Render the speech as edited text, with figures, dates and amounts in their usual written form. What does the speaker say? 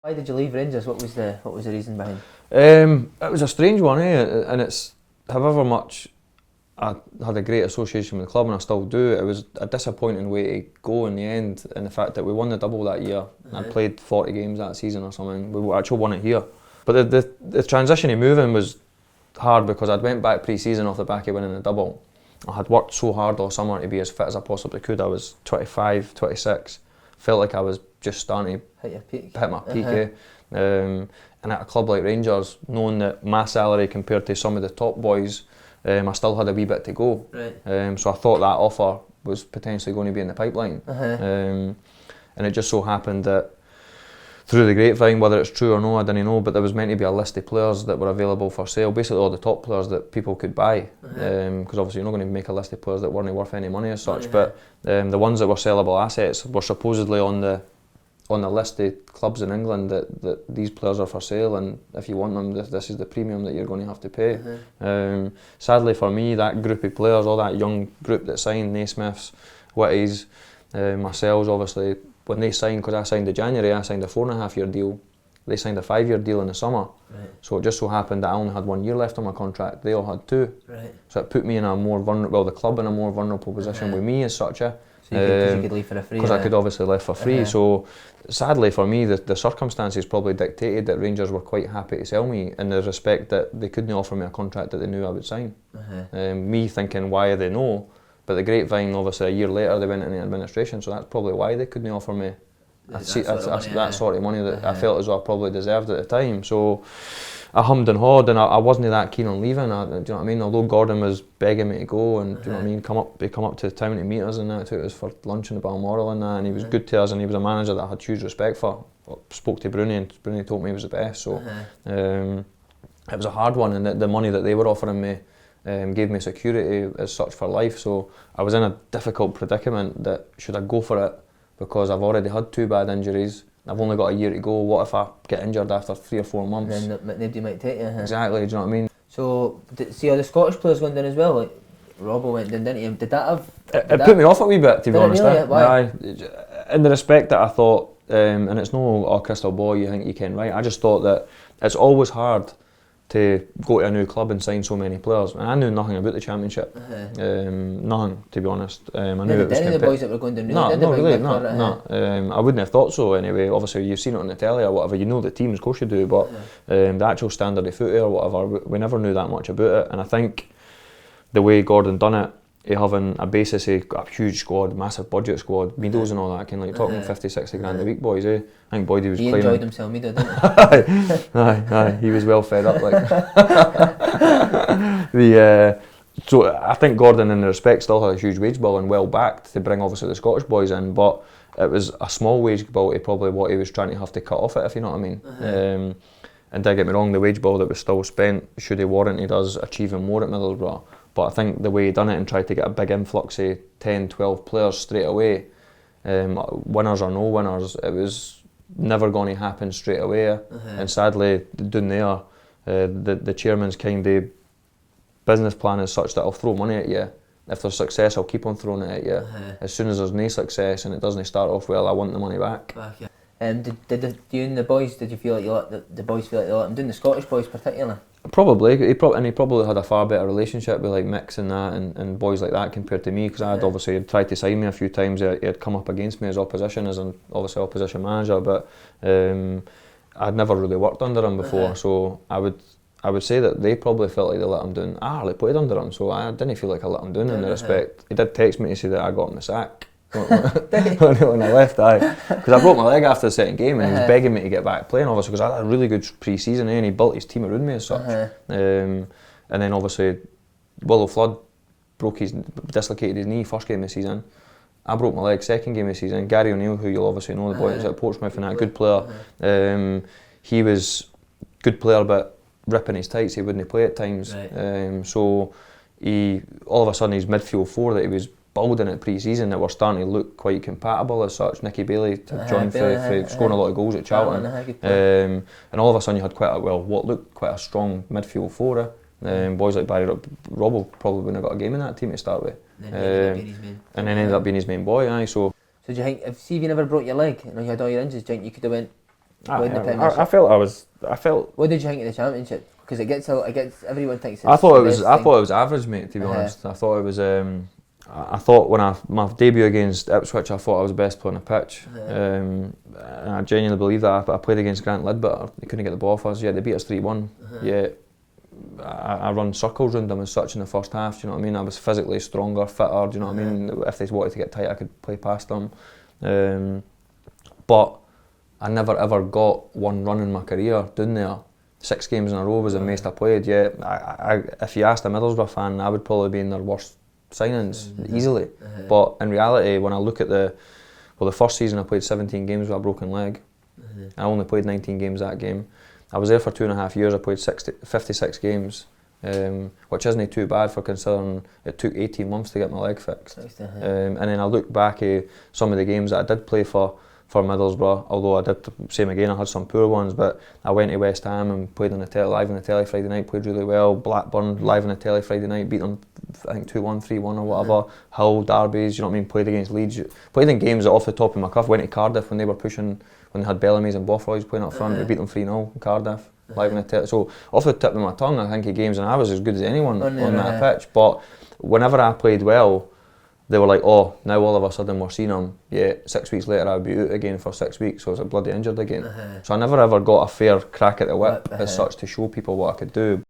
Why did you leave Rangers? What was the reason behind? It was a strange one, and it's however much I had a great association with the club, and I still do. It was a disappointing way to go in the end, and the fact that we won the double that year. I'd played 40 games that season or something. We actually won it here. But the transition of moving was hard because I'd went back pre-season off the back of winning the double. I had worked so hard all summer to be as fit as I possibly could. I was 25, 26. Felt like I was just starting to hit my peak. And at a club like Rangers, knowing that my salary compared to some of the top boys, I still had a wee bit to go. Right. So I thought that offer was potentially going to be in the pipeline. And it just so happened that through the grapevine, whether it's true or no, I didn't know, but there was meant to be a list of players that were available for sale, basically all the top players that people could buy, because obviously you're not going to make a list of players that weren't worth any money as such, but the ones that were sellable assets were supposedly on the list of clubs in England that these players are for sale, and if you want them, this is the premium that you're going to have to pay. Sadly for me, that group of players, all that young group that signed, Naismiths, Whitties, myself obviously, when they signed, because I signed in January, I signed a 4.5-year deal. They signed a 5-year deal in the summer. Right. So it just so happened that I only had 1 year left on my contract. They all had 2. Right. So it put me in a more vulnerable, well, the club in a more vulnerable position with me as such. So you could leave for a free. Because I could obviously leave for free. So sadly for me, the circumstances probably dictated that Rangers were quite happy to sell me in the respect that they couldn't offer me a contract that they knew I would sign. Me thinking, why are they no? But the grapevine, obviously a year later, they went into administration, so that's probably why they couldn't offer me that sort of money that I felt as though I probably deserved at the time. So I hummed and hawed, and I wasn't that keen on leaving. Do you know what I mean? Although Gordon was begging me to go, and do you know what I mean? He come up to town to meet us, and that took us for lunch in the Balmoral and that, and he was good to us, and he was a manager that I had huge respect for. I spoke to Bruni, and Bruni told me he was the best. So it was a hard one, and the money that they were offering me gave me security as such for life. So I was in a difficult predicament that should I go for it, because I've already had 2 bad injuries. I've only got a year to go. What if I get injured after 3 or 4 months? And then nobody might take you. Exactly, do you know what I mean? So, see all the Scottish players going down as well? Like Robbo went down, didn't he? Did that have... It put me off a wee bit, to be honest. Really? Why? In the respect that I thought, and it's no crystal ball, you think you can, right? I just thought that it's always hard to go to a new club and sign so many players. And I knew nothing about the Championship. Nothing, to be honest. I knew it was any of the boys that were going down no, I wouldn't have thought so anyway. Obviously you've seen it on the telly or whatever, you know the teams, of course you do, but the actual standard of footy or whatever, we never knew that much about it. And I think the way Gordon done it, having a basis of a huge squad, massive budget squad, Meadows and all that, kind of like talking 50, 60 grand a week, boys, I think Boydie was playing. He enjoyed himself, Meadow, didn't he? aye, he was well fed up. Like. So I think Gordon, in the respect, still had a huge wage bill and well backed to bring obviously the Scottish boys in, but it was a small wage bill to probably what he was trying to have to cut off it, if you know what I mean. And don't get me wrong, the wage bill that was still spent should have warranted us achieving more at Middlesbrough. But I think the way he done it and tried to get a big influx of 10, 12 players straight away, winners or no winners, it was never going to happen straight away. And sadly, down there, the chairman's kind of business plan is such that I'll throw money at you. If there's success, I'll keep on throwing it at you. As soon as there's no success and it doesn't start off well, I want the money back. Did you and the boys, did you feel like you let the boys feel like they let him doing, the Scottish boys particularly? Probably, he probably had a far better relationship with like Mix and that and boys like that compared to me, because I had obviously tried to sign me a few times. He had come up against me as opposition, as an obviously opposition manager, but I'd never really worked under him before, so I would say that they probably felt like they let him down. I hardly played under him, so I didn't feel like I let him down in the respect. He did text me to say that I got him the sack. when I left, because I broke my leg after the second game, and he was begging me to get back playing, obviously, because I had a really good pre-season, and he built his team around me as such. And then obviously Willow Flood dislocated his knee first game of the season. I broke my leg second game of the season. Gary O'Neill, who you'll obviously know, the boy at Portsmouth and that, good player. He was good player, but ripping his tights, he wouldn't play at times. So he, all of a sudden, his midfield 4 that he was building at pre-season that were starting to look quite compatible as such. Nicky Bailey joined for scoring a lot of goals at Charlton, and all of a sudden you had what looked quite a strong midfield 4. Boys like Barry Robbo probably wouldn't have got a game in that team to start with, and then ended up being his main boy. So do you think, if you never broke your leg and you had all your injuries, do you think you could have went win the Premiership. I felt. What did you think of the Championship? Because it gets everyone thinks it's I thought the it was. best I thing. thought it was average, mate. To be honest, I thought it was. I thought when my debut against Ipswich, I thought I was the best player on the pitch. And I genuinely believe that. I played against Grant Lidbitter. They couldn't get the ball off us. Yeah, they beat us 3-1. Yeah, I run circles around them as such in the first half. Do you know what I mean? I was physically stronger, fitter. Do you know what I mean? If they wanted to get tight, I could play past them. But I never ever got one run in my career down there. 6 games in a row was the most I played. Yeah, if you asked a Middlesbrough fan, I would probably be in their worst signings easily. But in reality, when I look at the first season I played 17 games with a broken leg. I only played 19 games that game. I was there for 2.5 years. I played 56 games, which isn't too bad for considering it took 18 months to get my leg fixed. And then I look back at some of the games that I did play for Middlesbrough, although I did, same again, I had some poor ones, but I went to West Ham and played on the live on the telly Friday night, played really well. Blackburn live on the telly Friday night, beat them I think 2-1, 3-1 or whatever. Hull, derbies, you know what I mean, played against Leeds. Played in games that off the top of my cuff, went to Cardiff when they were pushing, when they had Bellamy's and Bothroy's playing up front, we beat them 3-0 in Cardiff, live on the telly. So off the tip of my tongue I think of games, and I was as good as anyone on that pitch, but whenever I played well, they were like, oh, now all of a sudden we're seeing him. Yeah, 6 weeks later I'd be out again for 6 weeks, so I was like bloody injured again. So I never ever got a fair crack at the whip as such to show people what I could do.